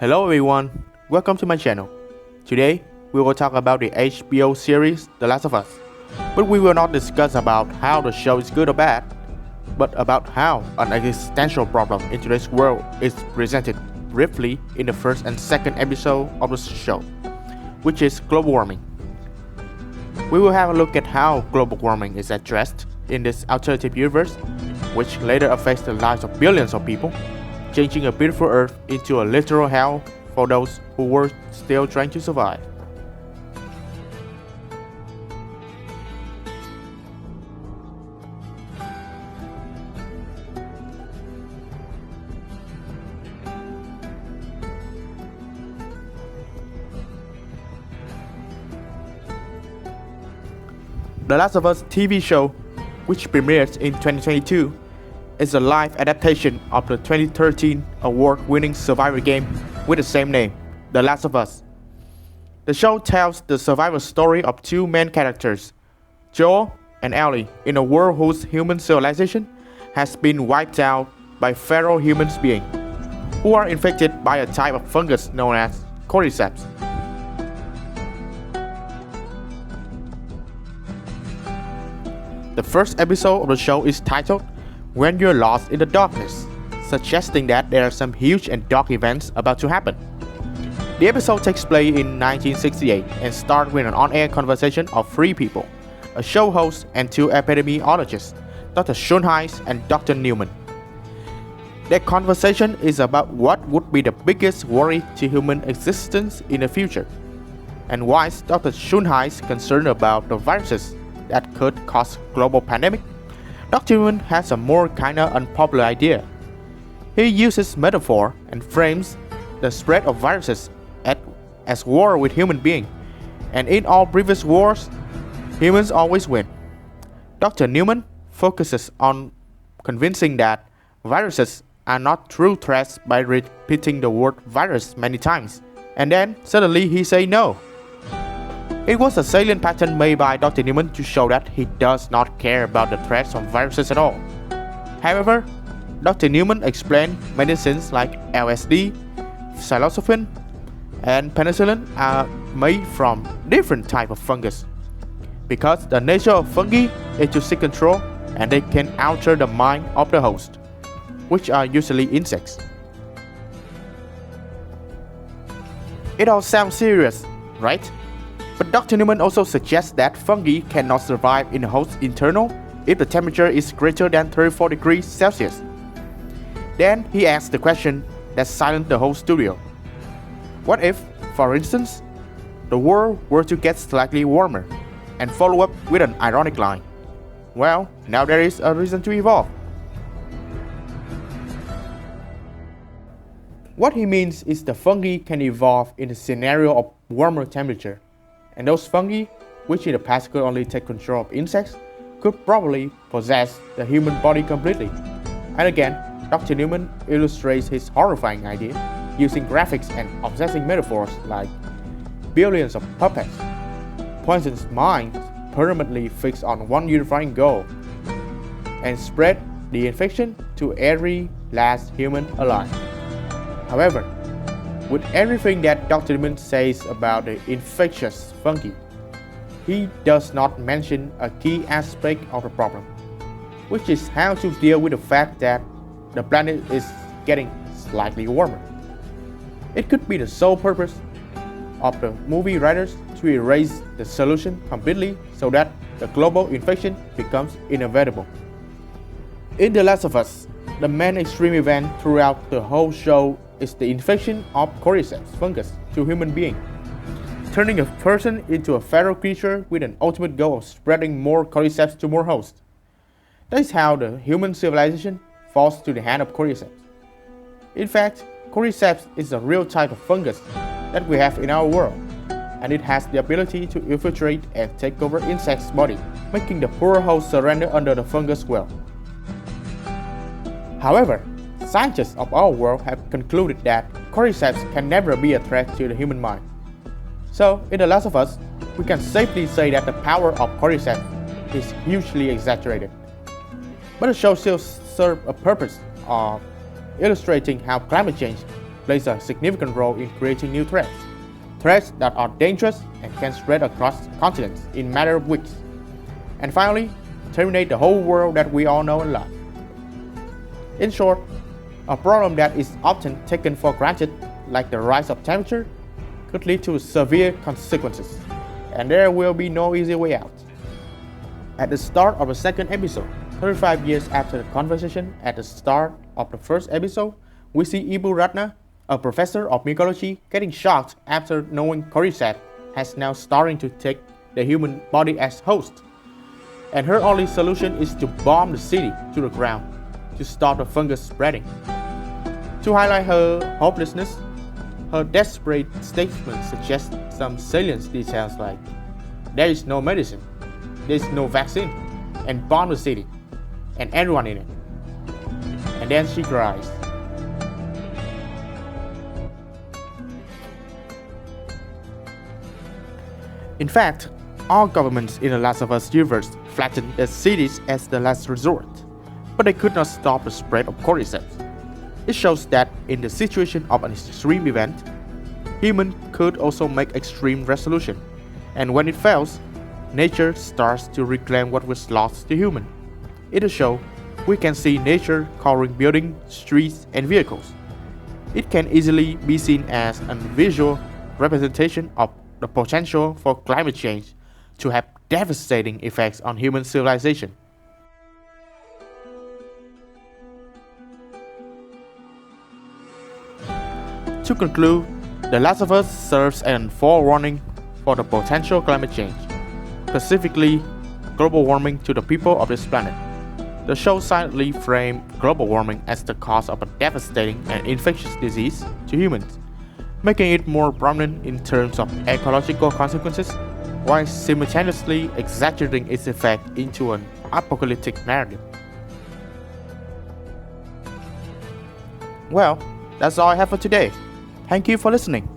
Hello everyone, welcome to my channel. Today, we will talk about the HBO series The Last of Us. But we will not discuss about how the show is good or bad, but about how an existential problem in today's world is presented briefly in the first and second episode of the show, which is global warming. We will have a look at how global warming is addressed in this alternative universe, which later affects the lives of billions of people, changing a beautiful Earth into a literal hell for those who were still trying to survive. The Last of Us TV show, which premiered in 2022, is a live adaptation of the 2013 award-winning survival game with the same name, The Last of Us. The show tells the survival story of two main characters, Joel and Ellie, in a world whose human civilization has been wiped out by feral human beings, who are infected by a type of fungus known as cordyceps. The first episode of the show is titled When You're Lost in the Darkness, suggesting that there are some huge and dark events about to happen. The episode takes place in 1968 and starts with an on-air conversation of three people, a show host and two epidemiologists, Dr. Schulheis and Dr. Newman. Their conversation is about what would be the biggest worry to human existence in the future, and why is Dr. Schulheis concerned about the viruses that could cause global pandemic. Dr. Newman has a more kinda unpopular idea. He uses metaphor and frames the spread of viruses as war with human beings, and in all previous wars, humans always win. Dr. Newman focuses on convincing that viruses are not true threats by repeating the word virus many times, and then suddenly he say no. It was a salient pattern made by Dr. Newman to show that he does not care about the threats of viruses at all. However, Dr. Newman explained medicines like LSD, psilocybin, and penicillin are made from different types of fungus, because the nature of fungi is to seek control and they can alter the mind of the host, which are usually insects. It all sounds serious, right? But Dr. Newman also suggests that fungi cannot survive in a host's internal if the temperature is greater than 34 degrees Celsius. Then he asks the question that silenced the whole studio. What if, for instance, the world were to get slightly warmer, and follow up with an ironic line? Well, now there is a reason to evolve. What he means is the fungi can evolve in a scenario of warmer temperature. And those fungi, which in the past could only take control of insects, could probably possess the human body completely. And again, Dr. Newman illustrates his horrifying idea using graphics and obsessing metaphors like billions of puppets, poisonous minds permanently fixed on one unifying goal, and spread the infection to every last human alive. However, with everything that Dr. Newman says about the infectious fungi, he does not mention a key aspect of the problem, which is how to deal with the fact that the planet is getting slightly warmer. It could be the sole purpose of the movie writers to erase the solution completely so that the global infection becomes inevitable. In The Last of Us, the main extreme event throughout the whole show is the infection of cordyceps fungus to human being, turning a person into a feral creature with an ultimate goal of spreading more cordyceps to more hosts. That is how the human civilization falls to the hand of cordyceps. In fact, cordyceps is a real type of fungus that we have in our world, and it has the ability to infiltrate and take over insects' body, making the poor host surrender under the fungus well. However, scientists of our world have concluded that cordyceps can never be a threat to the human mind. So, in The Last of Us, we can safely say that the power of cordyceps is hugely exaggerated. But the show still serves a purpose of illustrating how climate change plays a significant role in creating new threats. Threats that are dangerous and can spread across continents in a matter of weeks. And finally, terminate the whole world that we all know and love. In short, a problem that is often taken for granted, like the rise of temperature, could lead to severe consequences, and there will be no easy way out. At the start of the second episode, 35 years after the conversation at the start of the first episode, we see Ibu Ratna, a professor of mycology, getting shocked after knowing Cordyceps has now starting to take the human body as host. And her only solution is to bomb the city to the ground to stop the fungus spreading. To highlight her hopelessness, her desperate statement suggests some salient details like, there is no medicine, there is no vaccine, and bomb the city, and everyone in it. And then she cries. In fact, all governments in the Last of Us universe flattened the cities as the last resort, but they could not stop the spread of cordyceps. It shows that in the situation of an extreme event, humans could also make extreme resolution, and when it fails, nature starts to reclaim what was lost to human. In the show, we can see nature covering buildings, streets, and vehicles. It can easily be seen as a visual representation of the potential for climate change to have devastating effects on human civilization. To conclude, The Last of Us serves as a forewarning for the potential climate change, specifically global warming to the people of this planet. The show silently framed global warming as the cause of a devastating and infectious disease to humans, making it more prominent in terms of ecological consequences, while simultaneously exaggerating its effect into an apocalyptic narrative. Well, that's all I have for today. Thank you for listening.